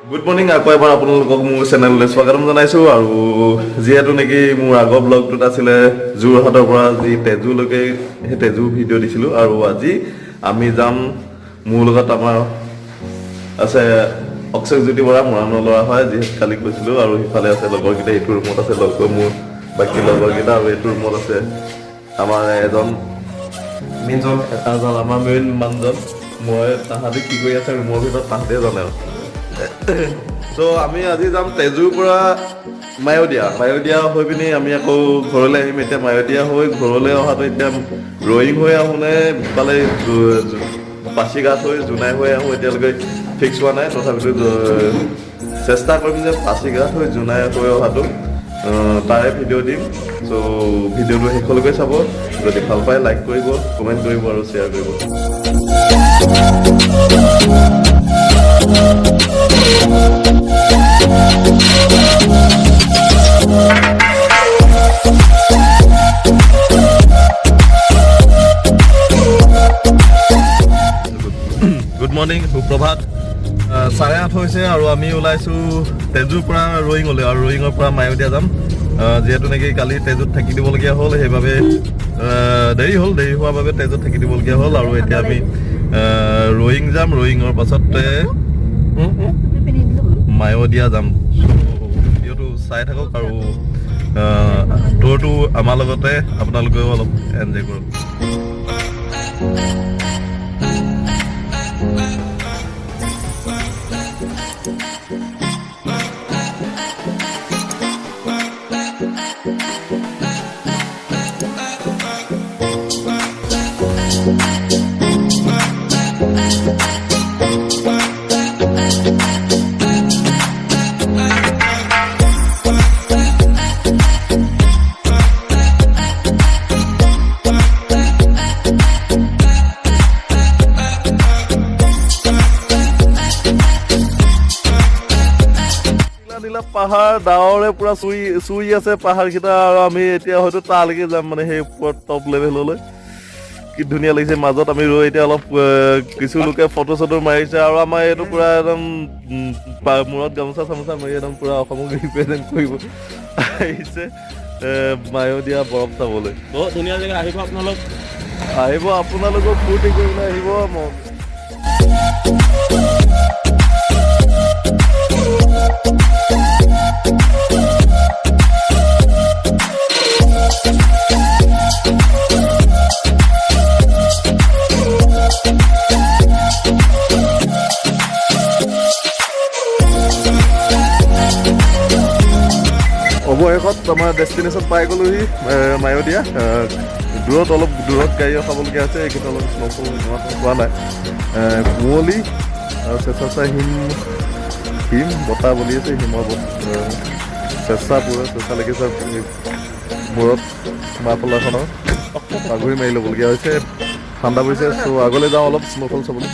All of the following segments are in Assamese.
গুড মৰ্ণিং আকৌ এবাৰ আপোনালোকক মোৰ চেনেললৈ স্বাগতম জনাইছোঁ আৰু যিহেতু নেকি মোৰ আগৰ ব্লগটোত আছিলে যোৰহাটৰ পৰা যি তেজুলৈকে সেই তেজু ভিডিঅ' দিছিলোঁ আৰু আজি আমি যাম মোৰ লগত আমাৰ আছে অক্ষয় জ্যোতি বৰা মৰাণৰ ল'ৰা হয় যিহেতু কালি কৈছিলোঁ আৰু সিফালে আছে লগৰকেইটা এইটো ৰুমত আছে লগৰ মোৰ বাকী লগৰকেইটা আৰু এইটো ৰুমত আছে আমাৰ এজন আমাৰ মেইন মানুহজন মই তাহাঁতে কি কৰি আছে ৰুমৰ ভিতৰত তাহাঁতে জানে আৰু চ' আমি আজি যাম তেজুৰ পৰা মায়'দিয়া হৈ পিনি আমি আকৌ ঘৰলৈ আহিম এতিয়া মায়'দিয়া হৈ ঘৰলৈ অহাটো এতিয়া ৰয়িং হৈ আহোঁনে ইফালে পাছিঘাট হৈ জোনাই হৈ আহোঁ এতিয়ালৈকে ফিক্স হোৱা নাই তথাপিতো চেষ্টা কৰিম যে পাছিঘাট হৈ জোনাই হৈ অহাটো তাৰে ভিডিঅ' দিম চ' ভিডিঅ'টো শেষলৈকে চাব যদি ভাল পায় লাইক কৰিব কমেণ্ট কৰিব আৰু শ্বেয়াৰ কৰিব গুড মৰ্ণিং সুপ্ৰভাত 8:30 হৈছে আৰু আমি ওলাইছোঁ তেজুৰ পৰা ৰয়িঙলৈ আৰু ৰয়িঙৰ পৰা মায়'দিয়া যাম যিহেতু নেকি কালি তেজুত থাকি দিবলগীয়া হ'ল সেইবাবে দেৰি হোৱাৰ বাবে তেজুত থাকি দিবলগীয়া হ'ল আৰু এতিয়া আমি ৰয়িং যাম ৰয়িঙৰ পাছতে মায়'দিয়া যাম ভিডিঅ'টো চাই থাকক আৰু টুৰটো আমাৰ লগতে আপোনালোকেও অলপ এনজয় কৰক পাহাৰ ডাৱৰে পুৰা চুই আছে পাহাৰকেইটা আৰু আমি এতিয়া হয়তো তালৈকে যাম মানে সেই ওপৰত টপ লেভেললৈ কি ধুনীয়া লাগিছে মাজত আমি ৰৈ এতিয়া অলপ কিছু লোকে ফটো চটো মাৰিছে আৰু আমাৰ এইটো পুৰা একদম মূৰত গামোচা চামোচা মাৰি একদম পুৰা অসমক ৰিপ্ৰেজেণ্ট কৰিব আহিছে মায়'দিয়া বৰফ চাবলৈ বহুত ধুনীয়া জেগা আহিব আপোনালোকক ফূৰ্তি কৰিবলৈ আহিব অৱশেষত আমাৰ ডেষ্টিনেশ্যন পাই গ'লোহি মায়'দিয়া অলপ দূৰত গাড়ী ৰখাবলগীয়া আছে এইকেইটা অলপ স্ন'ফল পোৱা নাই কুঁৱলী আৰু চেঁচা হিম বতাহ বলি আছে হিমৰ চেঁচা লাগিছে মূৰত মাফলাখনৰ আগুৰি মাৰি ল'বলগীয়া হৈছে ঠাণ্ডা পৰিছে চ' আগলৈ যাওঁ অলপ স্ন'ফল চাবলৈ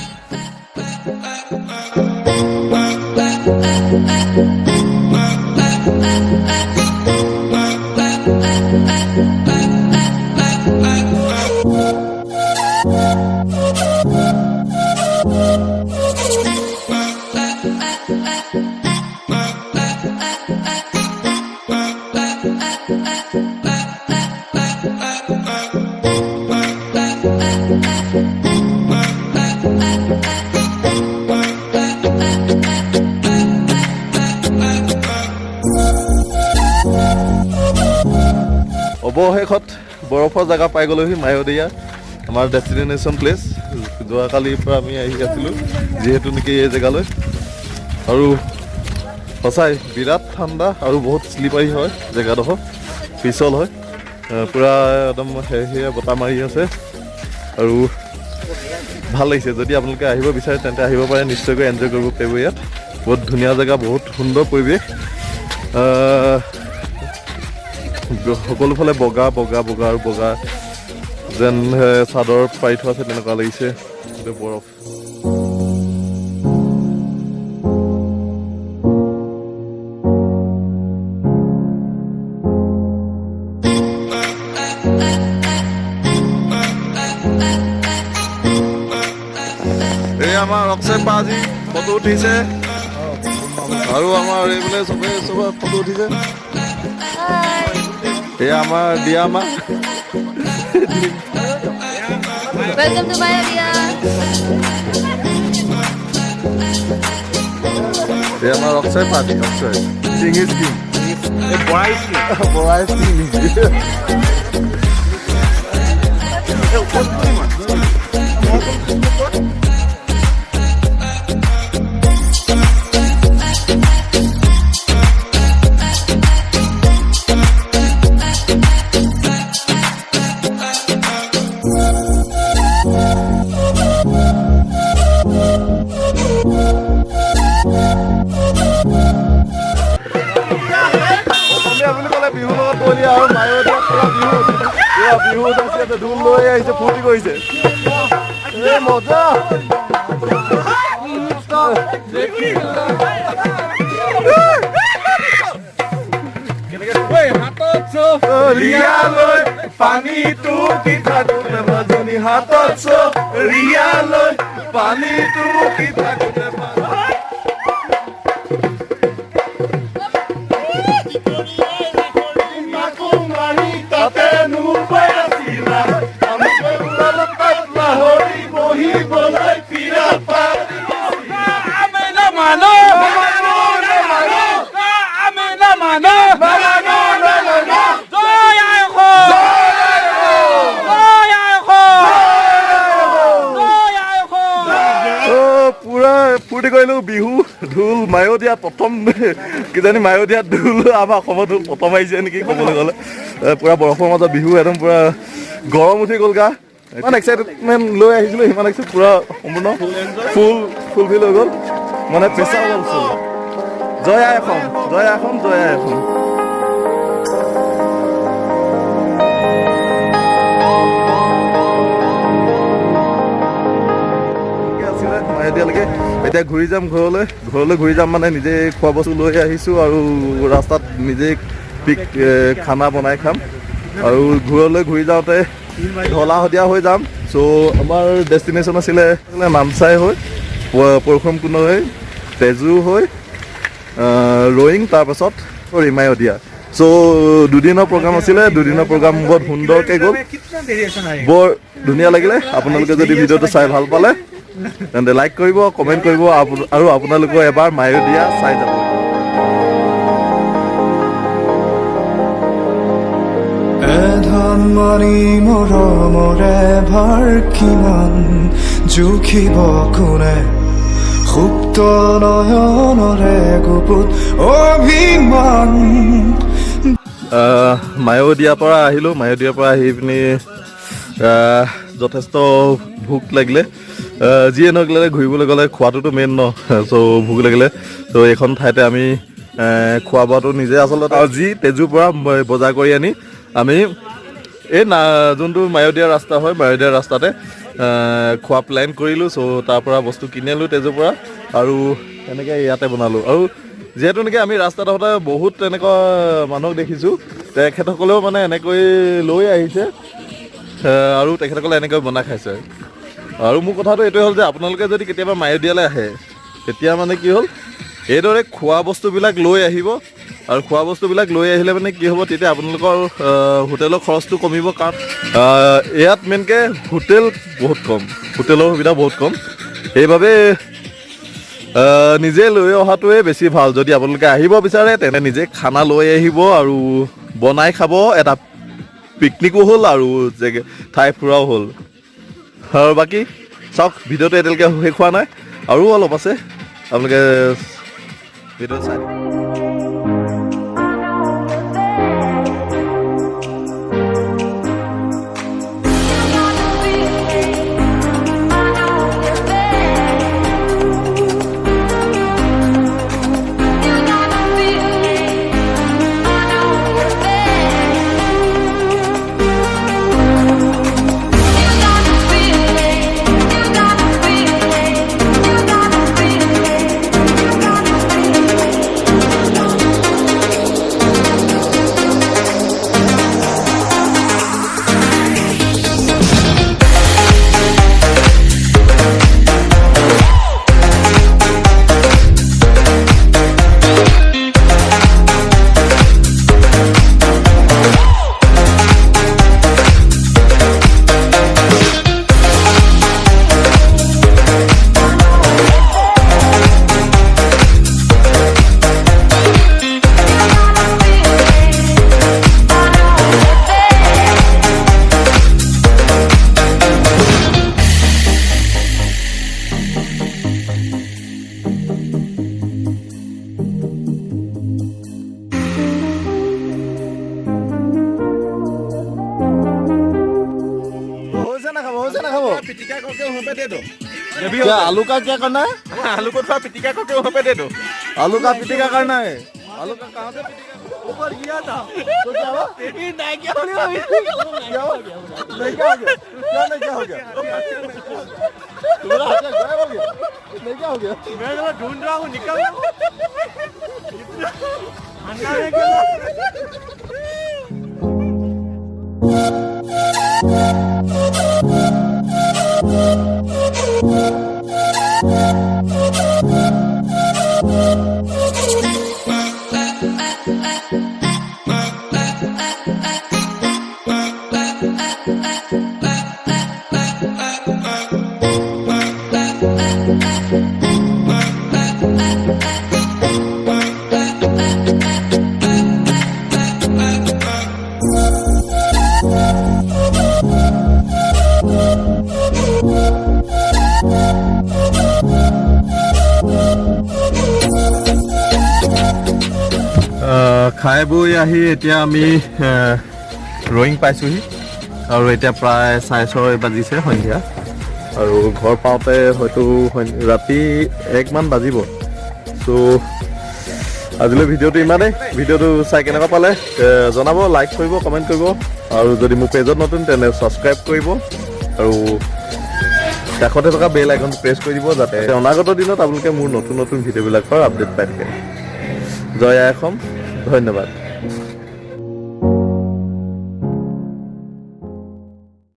অৱশেষত বৰফৰ জেগা পাই গ'লোহি মায়'দিয়া আমাৰ ডেষ্টিনেশ্যন প্লেচ যোৱাকালিৰ পৰা আমি আহি আছিলোঁ যিহেতু নেকি এই জেগালৈ আৰু সঁচাই বিৰাট ঠাণ্ডা আৰু বহুত শ্লিপাৰী হয় জেগাডোখৰ পিছল হয় পুৰা একদম সেয়া বতাহ মাৰি আছে আৰু ভাল লাগিছে যদি আপোনালোকে আহিব বিচাৰে তেন্তে আহিব পাৰে নিশ্চয়কৈ এনজয় কৰিব পাৰিব ইয়াত বহুত ধুনীয়া জেগা বহুত সুন্দৰ পৰিৱেশ সকলোফালে বগা যেন চাদৰ পাৰি থোৱা আছে তেনেকুৱা লাগিছে বৰফ আমাৰ অক্ষয় পাজি ফটো উঠিছে আৰু আমাৰ এইফালে চবে ফটো উঠিছে এয়া আমাৰ দিয়া মা Welcome to Mayodiya. এয়া আমাৰ অক্ষয় পাজি অক্ষয় চিঙিজ কিং বৰাই কিং ঢোল লৈ আহিছে ফূৰ্তি কৰিছে মজা পানীটো কি থাকোতে মাজনী হাতত ৰিয়া লৈ পানীটো কি থাকোতে ফূৰ্তি কৰিলো বিহু ঢোল মায়দিয়াত প্ৰথম কিজানি মায়দিয়াত ঢোল আমাৰ অসমত ঢোল প্ৰথম আহিছে নেকি ক'বলৈ গ'লে পুৰা বৰফৰ মাজত বিহু একদম পুৰা গৰম উঠি গ'ল গা ইমান এক্সাইটেডমেণ্ট লৈ আহিছিলোঁ সিমান এক্সাইট পুৰা সম্পূৰ্ণ ফুলফিল হৈ গ'ল মানে প্ৰেছাৰ হৈ গ'ল জয় আই অসম জয় আই অসম জয় আই অসম এতিয়ালৈকে এতিয়া ঘূৰি যাম ঘৰলৈ ঘূৰি যাম মানে নিজে খোৱা বস্তু লৈ আহিছোঁ আৰু ৰাস্তাত নিজে খানা বনাই খাম আৰু ঘৰলৈ ঘূৰি যাওঁতে ঢলা-শদিয়া হৈ যাম চ' আমাৰ ডেষ্টিনেশ্যন আছিলে নামচাই হৈ পৰশুৰামকুণ্ড হৈ তেজু হৈ ৰয়িং তাৰপাছত ৰিমায়দিয়া চ' দুদিনৰ প্ৰগ্ৰাম আছিলে দুদিনৰ প্ৰগ্ৰাম বৰ সুন্দৰকৈ গ'ল বৰ ধুনীয়া লাগিলে আপোনালোকে যদি ভিডিঅ'টো চাই ভাল পালে তেন্তে লাইক কৰিব কমেণ্ট কৰিব আৰু আপোনালোকৰ এবাৰ মায়দিয়া চাই যাব ধনমণি মৰমৰে ভাৰ কিমান জুখিব কোনে সুপ্ত নয়নৰে গুপুত অভিমান মায়দিয়াৰ পৰা আহিলোঁ মায়দিয়াৰ পৰা আহি পিনি যথেষ্ট ভোক লাগিলে যিয়ে নগ'লে ঘূৰিবলৈ গ'লে খোৱাটোতো মেইন ন চ' ভোক লাগিলে চ' এইখন ঠাইতে আমি খোৱা বোৱাটো নিজে আচলতে আজি তেজুৰ পৰা বজাৰ কৰি আনি আমি এই যোনটো মায়দিয়া ৰাস্তা হয় মায়দিয়া ৰাস্তাতে খোৱা প্লেন কৰিলোঁ চ' তাৰ পৰা বস্তু কিনি আনিলোঁ তেজুৰ পৰা আৰু এনেকৈ ইয়াতে বনালোঁ আৰু যিহেতু নেকি আমি ৰাস্তাত আহোঁতে বহুত তেনেকুৱা মানুহক দেখিছোঁ তেখেতসকলেও মানে এনেকৈ লৈ আহিছে আৰু তেখেতসকলে এনেকৈ বনাই খাইছে আৰু মোৰ কথাটো এইটোৱে হ'ল যে আপোনালোকে যদি কেতিয়াবা মায়দিয়ালৈ আহে তেতিয়া মানে কি হ'ল এইদৰে খোৱা বস্তুবিলাক লৈ আহিব আৰু খোৱা বস্তুবিলাক লৈ আহিলে মানে কি হ'ব তেতিয়া আপোনালোকৰ হোটেলৰ খৰচটো কমিব কাৰণ ইয়াত মেইনকৈ হোটেল বহুত কম হোটেলৰ সুবিধা বহুত কম সেইবাবে নিজে লৈ অহাটোৱে বেছি ভাল যদি আপোনালোকে আহিব বিচাৰে তেনে নিজে খানা লৈ আহিব আৰু বনাই খাব এটা পিকনিকো হ'ল আৰু ঠাই ফুৰাও হ'ল আৰু বাকী চাওক ভিডিঅ'টো এতিয়ালৈকে শেষ হোৱা নাই আৰু অলপ আছে আপোনালোকে ভিডিঅ' চাই खाना खाबो पिटिका करके वहां पे दे दो क्या आलू का क्या करना है आलू को थोड़ा पिटिका करके वहां पे दे दो आलू का पिटिका करना है आलू का कहां से पिटिका ऊपर गया था तो क्या हुआ ये नहीं क्या हो गया क्या हो गया नहीं क्या हो गया क्या नहीं क्या हो गया तुम्हारा हाथ गायब हो गया नहीं क्या हो गया मैं तो ढूंढ रहा हूं निकल अंडा है क्या খাই বৈ আহি এতিয়া আমি ৰয়িং পাইছোঁহি আৰু এতিয়া প্ৰায় 6:30 বাজিছে সন্ধিয়া আৰু ঘৰ পাওঁতে হয়তো ৰাতি 1 মান বাজিব চ' আজিলৈ ভিডিঅ'টো ইমানেই ভিডিঅ'টো চাই কেনেকুৱা পালে জনাব লাইক কৰিব কমেণ্ট কৰিব আৰু যদি মোৰ পেজত নতুন তেনে ছাবস্ক্ৰাইব কৰিব আৰু কাষতে থকা বেল আইকনটো প্ৰেছ কৰি দিব যাতে অনাগত দিনত আপোনালোকে মোৰ নতুন নতুন ভিডিঅ'বিলাকৰ আপডেট পাই থাকে জয় আই অসম ধন্যবাদ